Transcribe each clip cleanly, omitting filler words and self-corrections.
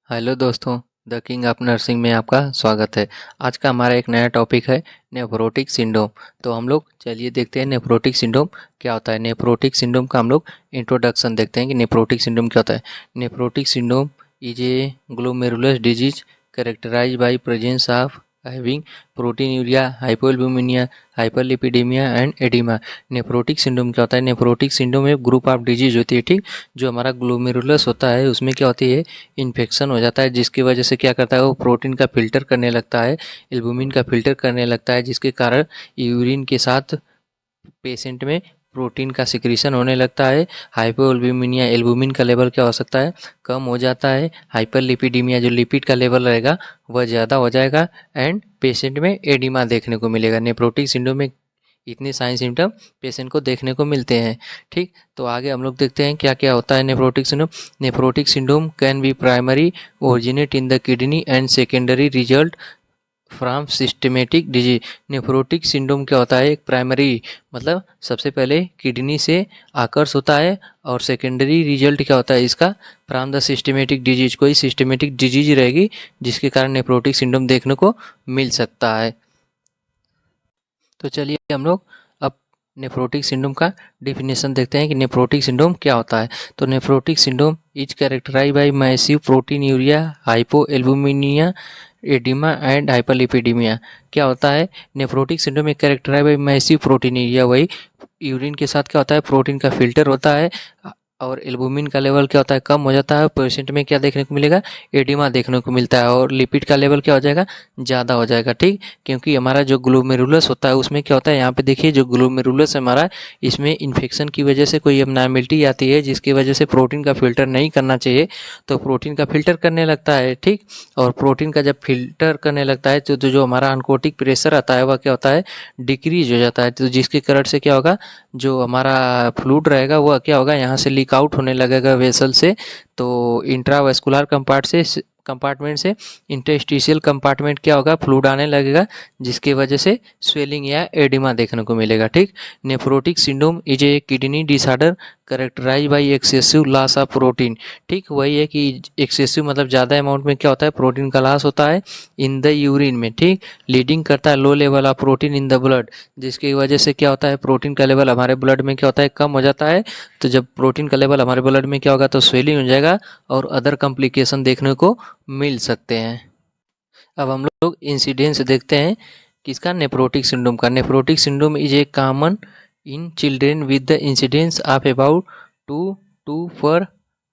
Hello दोस्तों, the king of nursing में आपका स्वागत है। आज का हमारा एक नया टॉपिक है नेफ्रोटिक सिंड्रोम। तो हम लोग चलिए देखते हैं नेफ्रोटिक सिंड्रोम क्या होता है। नेफ्रोटिक सिंड्रोम का हम लोग इंट्रोडक्शन देखते हैं कि नेफ्रोटिक सिंड्रोम क्या होता है। Nephrotic syndrome is a glomerulus disease characterised by presence of having proteinuria, hypoalbuminaemia, hyperlipidaemia and oedema. Nephrotic syndrome क्या होता है। नेफ्रोटिक सिंड्रोम एक ग्रुप ऑफ डिजीज होती है, ठीक। जो हमारा ग्लोमेरुलस होता है उसमें क्या होती है, इन्फेक्शन हो जाता है, जिसकी वजह से क्या करता है वो प्रोटीन का फिल्टर करने लगता है, एल्बुमिन का फिल्टर करने लगता है, जिसके कारण यूरिन के साथ पेशेंट में प्रोटीन का सिक्रीशन होने लगता है। हाइपोएल्बुमिनिया, एल्बुमिन का लेवल क्या हो सकता है, कम हो जाता है। हाइपरलिपिडीमिया, जो लिपिड का लेवल रहेगा वह ज़्यादा हो जाएगा। एंड पेशेंट में एडिमा देखने को मिलेगा। नेफ्रोटिक सिंड्रोम में इतने साइन सिम्टम पेशेंट को देखने को मिलते हैं, ठीक। तो आगे हम लोग देखते हैं क्या क्या होता है nephrotic syndrome. Nephrotic syndrome can be primary originate in the kidney and secondary result from systematic disease. Nephrotic syndrome क्या होता है, एक प्राइमरी मतलब सबसे पहले किडनी से आकर्ष होता है, और सेकेंडरी रिजल्ट क्या होता है इसका, फ्रॉम द सिस्टमेटिक डिजीज। कोई सिस्टमेटिक डिजीज रहेगी जिसके कारण नेफ्रोटिक सिंड्रोम देखने को मिल सकता है। तो चलिए हम लोग अब नेफ्रोटिक सिंड्रोम का डिफिनेशन देखते हैं कि नेफ्रोटिक सिंड्रोम क्या होता है। तो nephrotic syndrome is characterise by massive proteinuria, hypoalbuminaemia, oedema and hyperlipidaemia. क्या होता है, नेफ्रोटिक सिंड्रोम में कैरेक्टराइज बाय मैसिव प्रोटीनूरिया, वही यूरिन के साथ क्या होता है, प्रोटीन का फिल्टर होता है, और एल्बुमिन का लेवल क्या होता है, कम हो जाता है। पेशेंट में क्या देखने को मिलेगा, एडिमा देखने को मिलता है, और लिपिड का लेवल क्या हो जाएगा, ज़्यादा हो जाएगा, ठीक। क्योंकि हमारा जो ग्लोमेरुलस होता है उसमें क्या होता है, यहाँ पे देखिए जो ग्लोमेरुलस है हमारा, इसमें इन्फेक्शन की वजह से कोई एबनॉर्मेलिटी आती है, जिसकी वजह से प्रोटीन का फिल्टर नहीं करना चाहिए, तो प्रोटीन का फिल्टर करने लगता है, ठीक। और प्रोटीन का जब फिल्टर करने लगता है तो जो हमारा अनकोटिक प्रेशर आता है वह क्या होता है, डिक्रीज हो जाता है। तो जिसके कारण से क्या होगा, जो हमारा फ्लूइड रहेगा वह क्या होगा, यहाँ से लीक आउट होने लगेगा वेसल से। तो इंट्रावेस्कुलर कंपार्टमेंट से इंटरस्टिशियल कंपार्टमेंट क्या होगा, फ्लूइड आने लगेगा, जिसकी वजह से स्वेलिंग या एडिमा देखने को मिलेगा, ठीक। Nephrotic syndrome is a kidney disorder characterise by excessive loss of protein. ठीक, वही है कि एक्सेसिव मतलब ज़्यादा अमाउंट में क्या होता है, प्रोटीन का लॉस होता है इन द यूरिन में, ठीक। लीडिंग करता है low level of protein in the blood, जिसकी वजह से क्या होता है, प्रोटीन का लेवल हमारे ब्लड में क्या होता है, कम हो जाता है। तो जब प्रोटीन का लेवल हमारे ब्लड में क्या होगा, तो स्वेलिंग हो जाएगा और अदर कॉम्प्लिकेशन देखने को मिल सकते हैं। अब हम लोग इंसिडेंस देखते हैं किसका, नेफ्रोटिक सिंड्रोम का। Nephrotic syndrome is A common in children with the incidence of about 2 पर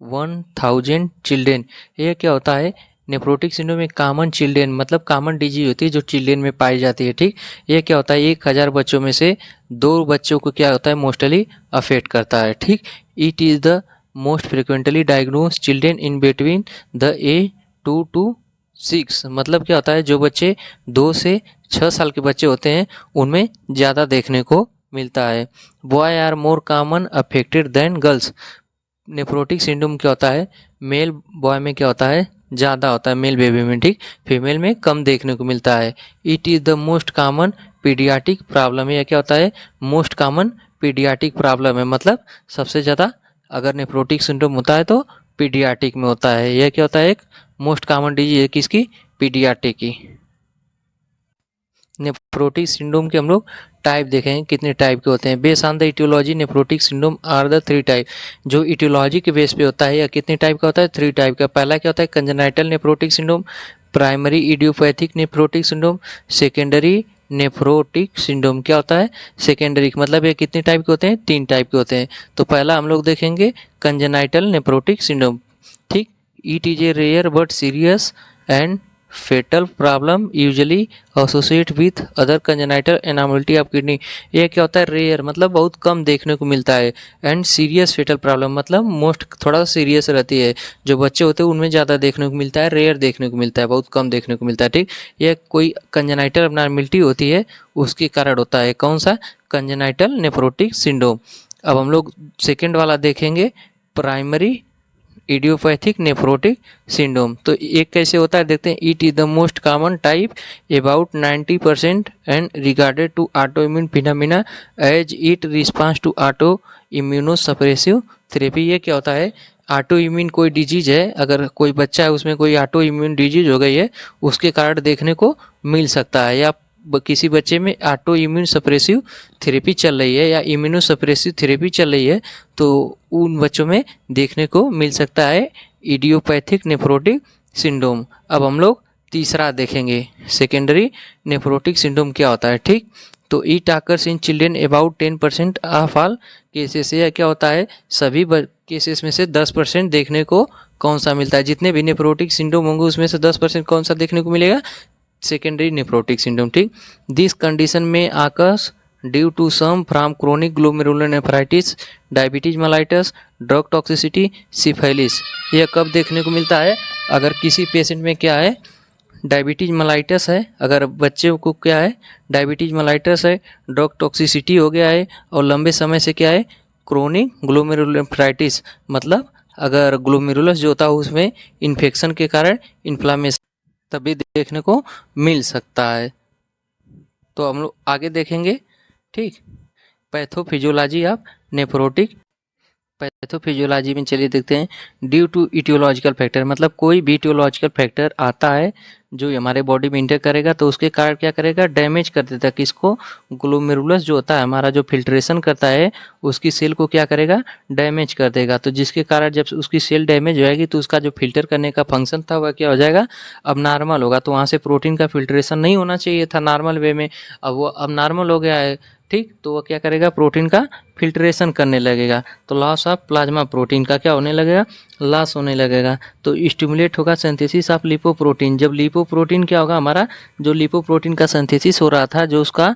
1000 चिल्ड्रेन। ये क्या होता है, नेफ्रोटिक सिंड्रोम एक कॉमन चिल्ड्रेन मतलब कॉमन डिजीज होती है जो चिल्ड्रेन में पाई जाती है, ठीक। ये क्या होता है, 1000 बच्चों में से 2 बच्चों को क्या होता है, मोस्टली अफेक्ट करता है, ठीक। It is the most frequently diagnose children in between the A 2 to 6। मतलब क्या होता है, जो बच्चे 2 से 6 साल के बच्चे होते हैं उनमें ज़्यादा देखने को मिलता है। Boy are more common affected than girls. Nephrotic syndrome क्या होता है, मेल बॉय में क्या होता है, ज़्यादा होता है, मेल बेबी में, ठीक। फीमेल में कम देखने को मिलता है। It is the most common paediatric problem. यह क्या होता है, मोस्ट कॉमन पीडियाटिक प्रॉब्लम है, मतलब सबसे ज़्यादा अगर नेफ्रोटिक सिंड्रोम होता है तो पीडियाटिक में होता है। यह क्या होता है, एक मोस्ट कॉमन डिजीज है किसकी, पीडियाटिक की। नेफ्रोटिक सिंड्रोम के हम लोग टाइप देखें कितने टाइप के होते हैं। Base on the etiology nephrotic syndrome are the 3 type. जो इटियोलॉजी के बेस पे होता है या कितने टाइप का होता है, 3 टाइप का। पहला क्या होता है, congenital nephrotic syndrome, primary idiopathic nephrotic syndrome, secondary nephrotic syndrome. क्या होता है, सेकेंडरी मतलब ये कितने टाइप के होते हैं, 3 टाइप के होते हैं। तो पहला हम लोग देखेंगे कंजेनाइटल नेफ्रोटिक सिंड्रोम, ठीक। It is a rare but serious and fatal problem usually associate with other congenital anomaly of kidney. ये क्या होता है, रेयर मतलब बहुत कम देखने को मिलता है, एंड सीरियस फेटल प्रॉब्लम मतलब मोस्ट थोड़ा सीरियस रहती है। जो बच्चे होते हैं उनमें ज़्यादा देखने को मिलता है, रेयर देखने को मिलता है, बहुत कम देखने को मिलता है, ठीक। यह कोई कंजेनाइटल एबनॉर्मलिटी होती है उसके कारण होता है। कौन सा, कंजेनाइटल नेफ्रोटिक सिंड्रोम। अब हम लोग सेकेंड वाला देखेंगे, प्राइमरी इडियोपैथिक नेफ्रोटिक सिंड्रोम। तो एक कैसे होता है देखते हैं। It is the most common type about 90% and regarded to auto immune phenomena as it response to auto immunosuppressive therapy. ये क्या होता है, ऑटो इम्यून कोई डिजीज है, अगर कोई बच्चा है उसमें कोई ऑटो इम्यून डिजीज हो गई है, उसके कारण देखने को मिल सकता है। या किसी बच्चे में ऑटो इम्यून सप्रेसिव थेरेपी चल रही है या इम्यूनो सप्रेसिव थेरेपी चल रही है, तो उन बच्चों में देखने को मिल सकता है इडियोपैथिक नेफ्रोटिक सिंड्रोम। अब हम लोग तीसरा देखेंगे, सेकेंडरी नेफ्रोटिक सिंड्रोम क्या होता है। ठीक, तो it occurs in children about 10% of all cases. यह क्या होता है, सभी केसेस में से 10% देखने को कौन सा मिलता है, जितने भी नेफ्रोटिक सिंड्रोम होंगे उसमें से 10% कौन सा देखने को मिलेगा, सेकेंडरी नेफ्रोटिक सिंड्रोम। ठीक, दिस कंडीशन में occurs due to some from chronic glomerular nephritis, diabetes mellitus, drug toxicity, syphilis. यह कब देखने को मिलता है, अगर किसी पेशेंट में क्या है, डायबिटीज मेलाइटस है, अगर बच्चे को क्या है डायबिटीज मेलाइटस है, ड्रग टॉक्सिसिटी हो गया है, और लंबे समय से क्या है क्रोनिक ग्लोमेरुलर नेफ्राइटिस, मतलब अगर ग्लोमेरुलस जो होता है उसमें इन्फेक्शन के कारण इन्फ्लामेशन तभी देखने को मिल सकता है। तो हम लोग आगे देखेंगे। ठीक, पैथोफिजियोलॉजी ऑफ नेफ्रोटिक। पैथोफिजियोलॉजी में चलिए देखते हैं। ड्यू टू इटियोलॉजिकल फैक्टर, मतलब कोई भी इटियोलॉजिकल फैक्टर आता है जो हमारे बॉडी में इंटर करेगा तो उसके कारण क्या करेगा, डैमेज कर देता है किसको, ग्लोमेरुलस जो होता है हमारा, जो फिल्ट्रेशन करता है उसकी सेल को क्या करेगा, डैमेज कर देगा। तो जिसके कारण जब उसकी सेल डैमेज हो जाएगी तो उसका जो फिल्टर करने का फंक्शन था वह क्या हो जाएगा, अब नॉर्मल होगा। तो वहाँ से प्रोटीन का फिल्ट्रेशन नहीं होना चाहिए था नॉर्मल वे में, अब वो अब नॉर्मल हो गया है। ठीक, तो वह क्या करेगा, प्रोटीन का फिल्ट्रेशन करने लगेगा, तो लॉस ऑफ प्लाज्मा प्रोटीन का क्या होने लगेगा, लॉस होने लगेगा। तो स्टिमुलेट होगा सिंथेसिस ऑफ लिपोप्रोटीन। जब लिपोप्रोटीन क्या होगा, हमारा जो लिपोप्रोटीन का सिंथेसिस हो रहा था, जो उसका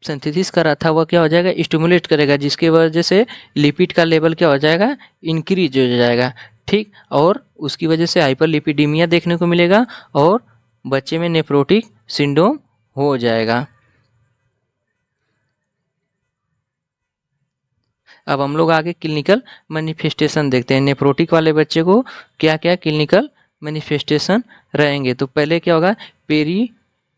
सिंथेसिस कर रहा था वह क्या हो जाएगा, स्टिमुलेट करेगा, जिसके वजह से लिपिड का लेवल क्या हो जाएगा, इंक्रीज हो जाएगा। ठीक, और उसकी वजह से हाइपरलिपिडीमिया देखने को मिलेगा और बच्चे में नेफ्रोटिक सिंड्रोम हो जाएगा। अब हम लोग आगे क्लिनिकल मैनिफेस्टेशन देखते हैं, नेफ्रोटिक वाले बच्चे को क्या क्या क्लिनिकल मैनिफेस्टेशन रहेंगे। तो पहले क्या होगा, पेरी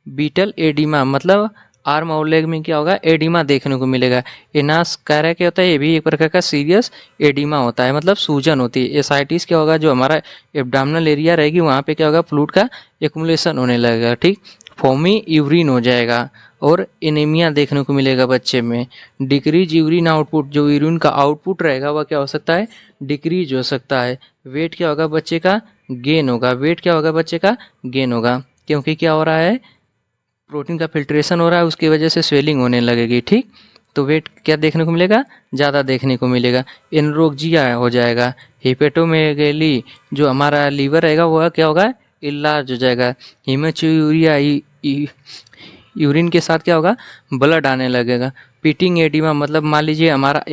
बीटल एडिमा, मतलब आर्म और लेग में क्या होगा, एडिमा देखने को मिलेगा। एनास कैरा क्या होता है, ये भी एक प्रकार का सीरियस एडिमा होता है, मतलब सूजन होती है। एसाइटिस क्या होगा, जो हमारा एब्डामिनल एरिया रहेगी वहाँ पे क्या होगा, फ्लूइड का एक्युमुलेशन होने लगेगा। ठीक, फोमी यूरिन हो जाएगा और एनीमिया देखने को मिलेगा बच्चे में। डिक्रीज यूरिन आउटपुट, जो यूरिन का आउटपुट रहेगा वह क्या हो सकता है, डिक्रीज हो सकता है। वेट क्या होगा बच्चे का, गेन होगा। वेट क्या होगा बच्चे का, गेन होगा, क्योंकि क्या हो रहा है, प्रोटीन का फिल्ट्रेशन हो रहा है, उसकी वजह से स्वेलिंग होने लगेगी। ठीक, तो वेट क्या देखने को मिलेगा, ज़्यादा देखने को मिलेगा। एनरोक्जिया हो जाएगा। हिपेटोमेगेली, जो हमारा लीवर रहेगा वह क्या होगा, इलाज हो जाएगा। हीमोचूरिया, यूरिन के साथ क्या होगा, ब्लड आने लगेगा। पिटिंग एडिमा, मतलब मान लीजिए हमारा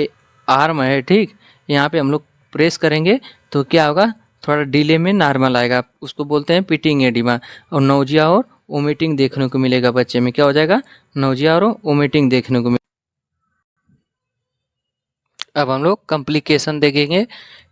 आर्म है, ठीक, यहाँ पे हम लोग प्रेस करेंगे तो क्या होगा, थोड़ा डिले में नॉर्मल आएगा, उसको बोलते हैं पिटिंग एडिमा। और नोजिया और वोमिटिंग देखने को मिलेगा बच्चे में, क्या हो जाएगा, नोजिया और वोमिटिंग देखने को मिलेगा। अब हम लोग कॉम्प्लिकेशन देखेंगे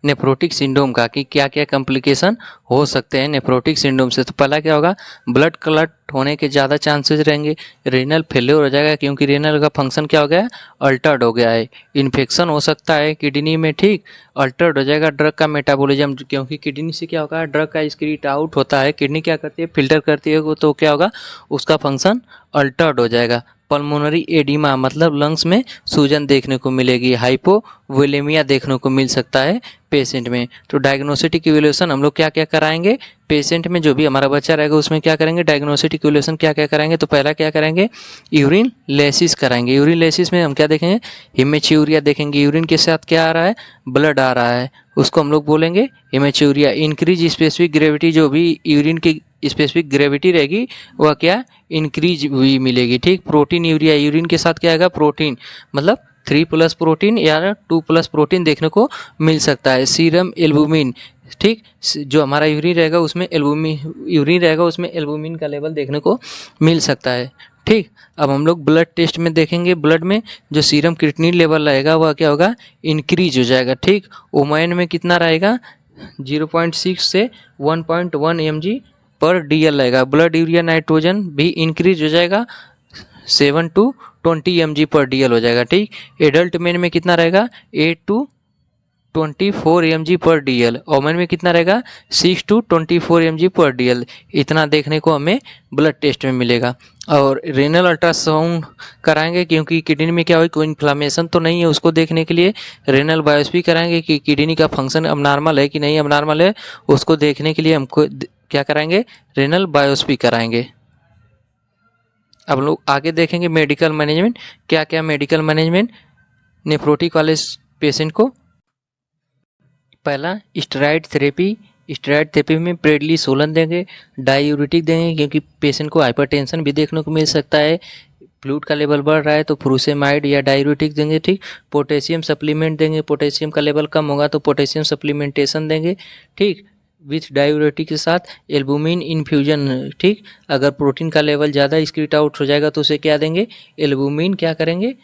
नेफ्रोटिक सिंड्रोम का, कि क्या क्या कॉम्प्लिकेशन हो सकते हैं नेफ्रोटिक सिंड्रोम से। तो पहला क्या होगा, ब्लड क्लट होने के ज़्यादा चांसेस रहेंगे। रेनल फेल्योर हो जाएगा, क्योंकि रेनल का फंक्शन क्या हो गया है, अल्टर्ड हो गया है। इन्फेक्शन हो सकता है किडनी में। ठीक, अल्टर्ड हो जाएगा ड्रग का मेटाबॉलिज्म, क्योंकि किडनी से क्या होगा, ड्रग का एक्सक्रीट आउट होता है, किडनी क्या करती है, फिल्टर करती है, तो क्या होगा, उसका फंक्शन अल्टर्ड हो जाएगा। पल्मोनरी एडिमा, मतलब लंग्स में सूजन देखने को मिलेगी। हाइपोवोलेमिया देखने को मिल सकता है पेशेंट में। तो डायग्नोस्टिक इवैल्यूएशन हम लोग क्या क्या कराएंगे, पेशेंट में जो भी हमारा बच्चा रहेगा उसमें क्या करेंगे, डायग्नोस्टिक इवैल्यूएशन क्या क्या कराएंगे। तो पहला क्या करेंगे, यूरिन लेसिस कराएंगे। यूरिन लेसिस में हम क्या देखेंगे, हिमेच्यूरिया देखेंगे। यूरिन के साथ क्या आ रहा है, ब्लड आ रहा है, उसको हम लोग बोलेंगे हिमेच्यूरिया। इंक्रीज स्पेसिफिक ग्रेविटी, जो भी यूरिन की स्पेसिफिक ग्रेविटी रहेगी वह क्या, इंक्रीज हुई मिलेगी। ठीक, प्रोटीन यूरिया, यूरिन के साथ क्या आएगा, प्रोटीन, मतलब 3+ प्रोटीन या 2+ प्रोटीन देखने को मिल सकता है। सीरम एल्बुमिन, ठीक, जो हमारा यूरिन रहेगा उसमें एल्बुमिन का लेवल देखने को मिल सकता है। ठीक, अब हम लोग ब्लड टेस्ट में देखेंगे, ब्लड में जो सीरम क्रिएटिनिन लेवल रहेगा वह क्या होगा, इंक्रीज हो जाएगा। ठीक, ओमैन में कितना रहेगा, 0.6 से 1.1 mg/dl रहेगा। ब्लड यूरिया नाइट्रोजन भी इंक्रीज हो जाएगा, 7 to 20 mg/dl हो जाएगा। ठीक, एडल्ट मेन में कितना रहेगा, 8 to 24 mg/dl। ओमेन में कितना रहेगा 6 to 24 mg/dl। इतना देखने को हमें ब्लड टेस्ट में मिलेगा। और रेनल अल्ट्रासाउंड कराएंगे क्योंकि किडनी में क्या हो, कोई इन्फ्लामेशन तो नहीं है उसको देखने के लिए। रेनल बायोप्सी कराएंगे कि किडनी का फंक्शन अब नॉर्मल है कि नहीं अब नॉर्मल है, उसको देखने के लिए हमको क्या कराएंगे, रेनल बायोप्सी कराएंगे। अब लोग आगे देखेंगे मेडिकल मैनेजमेंट, क्या क्या मेडिकल मैनेजमेंट नेफ्रोटिक वाले पेशेंट को। पहला स्टेरॉइड थेरेपी। स्टेरॉइड थेरेपी में प्रेडनिसोलोन देंगे, डायूरेटिक देंगे क्योंकि पेशेंट को हाइपरटेंशन भी देखने को मिल सकता है, फ्लूइड का लेवल बढ़ रहा है तो फ्रूसेमाइड या डायूरेटिक देंगे। ठीक, पोटेशियम सप्लीमेंट देंगे, पोटेशियम का लेवल कम होगा तो पोटेशियम सप्लीमेंटेशन देंगे। ठीक, विथ डायूरेटिक के साथ एल्बुमिन इन्फ्यूजन। ठीक, अगर प्रोटीन का लेवल ज़्यादा एक्सक्रीट आउट हो जाएगा तो उसे क्या देंगे, एल्बुमिन क्या करेंगे,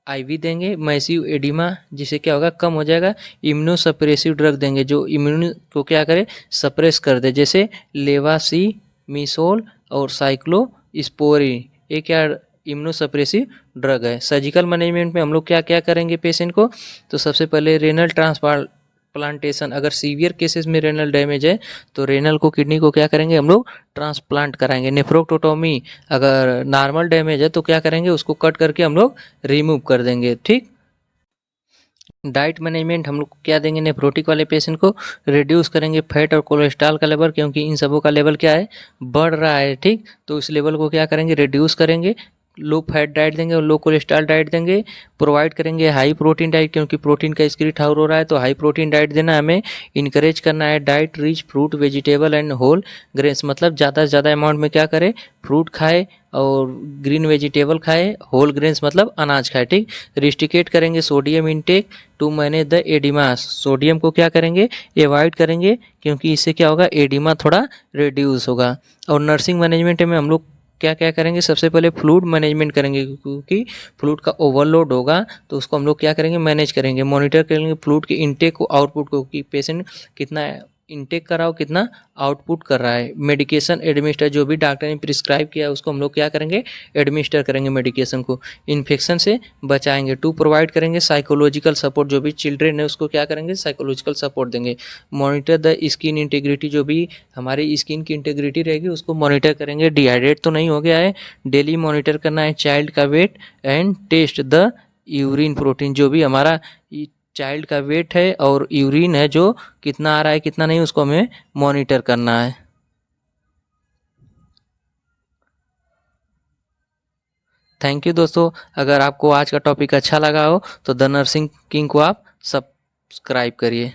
आईवी देंगे। मैसिव एडिमा जिससे क्या होगा, कम हो जाएगा। इम्यूनोसप्रेसिव ड्रग देंगे जो इम्यून को क्या करे, सप्रेस कर दे, जैसे लेवासी मिसोल और साइक्लोस्पोरिन। ये क्या इम्यूनोसप्रेसिव ड्रग है। सर्जिकल मैनेजमेंट में हम लोग क्या क्या करेंगे पेशेंट को, तो सबसे पहले रेनल ट्रांसप्लांटेशन। अगर सीवियर केसेस में रेनल डैमेज है तो रेनल को, किडनी को क्या करेंगे हम लोग, ट्रांसप्लांट कराएंगे। नेफ्रोक्टोटोमी, अगर नॉर्मल डैमेज है तो क्या करेंगे, उसको कट करके हम लोग रिमूव कर देंगे। ठीक, डाइट मैनेजमेंट हम लोग क्या देंगे, नेफ्रोटिक वाले पेशेंट को रिड्यूस करेंगे फैट और कोलेस्ट्रॉल का लेवल, क्योंकि इन सबों का लेवल क्या है, बढ़ रहा है। ठीक, तो इस लेवल को क्या करेंगे, रिड्यूस करेंगे। लो फैट डाइट देंगे और लो कोलेस्ट्रॉल डाइट देंगे। प्रोवाइड करेंगे हाई प्रोटीन डाइट, क्योंकि प्रोटीन का एक्सक्रीट हाउर हो रहा है तो हाई प्रोटीन डाइट देना हमें इनकरेज करना है। Diet rich fruit vegetable and whole grains, मतलब ज़्यादा से ज़्यादा अमाउंट में क्या करें, फ्रूट खाए और ग्रीन वेजिटेबल खाए, होल ग्रेन्स मतलब अनाज खाए। ठीक, रिस्ट्रिकेट करेंगे sodium intake to manage the oedema. Sodium को क्या करेंगे, एवॉइड करेंगे क्योंकि इससे क्या होगा, एडिमा थोड़ा रिड्यूस होगा। और नर्सिंग मैनेजमेंट में हम लोग क्या क्या करेंगे, सबसे पहले फ्लूइड मैनेजमेंट करेंगे क्योंकि फ्लूइड का ओवरलोड होगा तो उसको हम लोग क्या करेंगे, मैनेज करेंगे। मॉनिटर करेंगे फ्लूइड के इनटेक को, आउटपुट को, कि पेशेंट कितना इनटेक कर रहा हो, कितना आउटपुट कर रहा है। मेडिकेशन एडमिनिस्टर, जो भी डॉक्टर ने प्रिस्क्राइब किया है उसको हम लोग क्या करेंगे, एडमिनिस्टर करेंगे मेडिकेशन को। इन्फेक्शन से बचाएंगे। टू प्रोवाइड करेंगे साइकोलॉजिकल सपोर्ट, जो भी चिल्ड्रेन है उसको क्या करेंगे, साइकोलॉजिकल सपोर्ट देंगे। मॉनिटर द स्किन इंटीग्रिटी, जो भी हमारी स्किन की इंटीग्रिटी रहेगी उसको मॉनिटर करेंगे। डिहाइड्रेट तो नहीं हो गया है, डेली मॉनिटर करना है। चाइल्ड का weight and test the urine protein, जो भी हमारा चाइल्ड का वेट है और यूरिन है जो कितना आ रहा है कितना नहीं, उसको हमें मॉनिटर करना है। थैंक यू दोस्तों। अगर आपको आज का टॉपिक अच्छा लगा हो तो द नर्सिंग किंग को आप सब्सक्राइब करिए।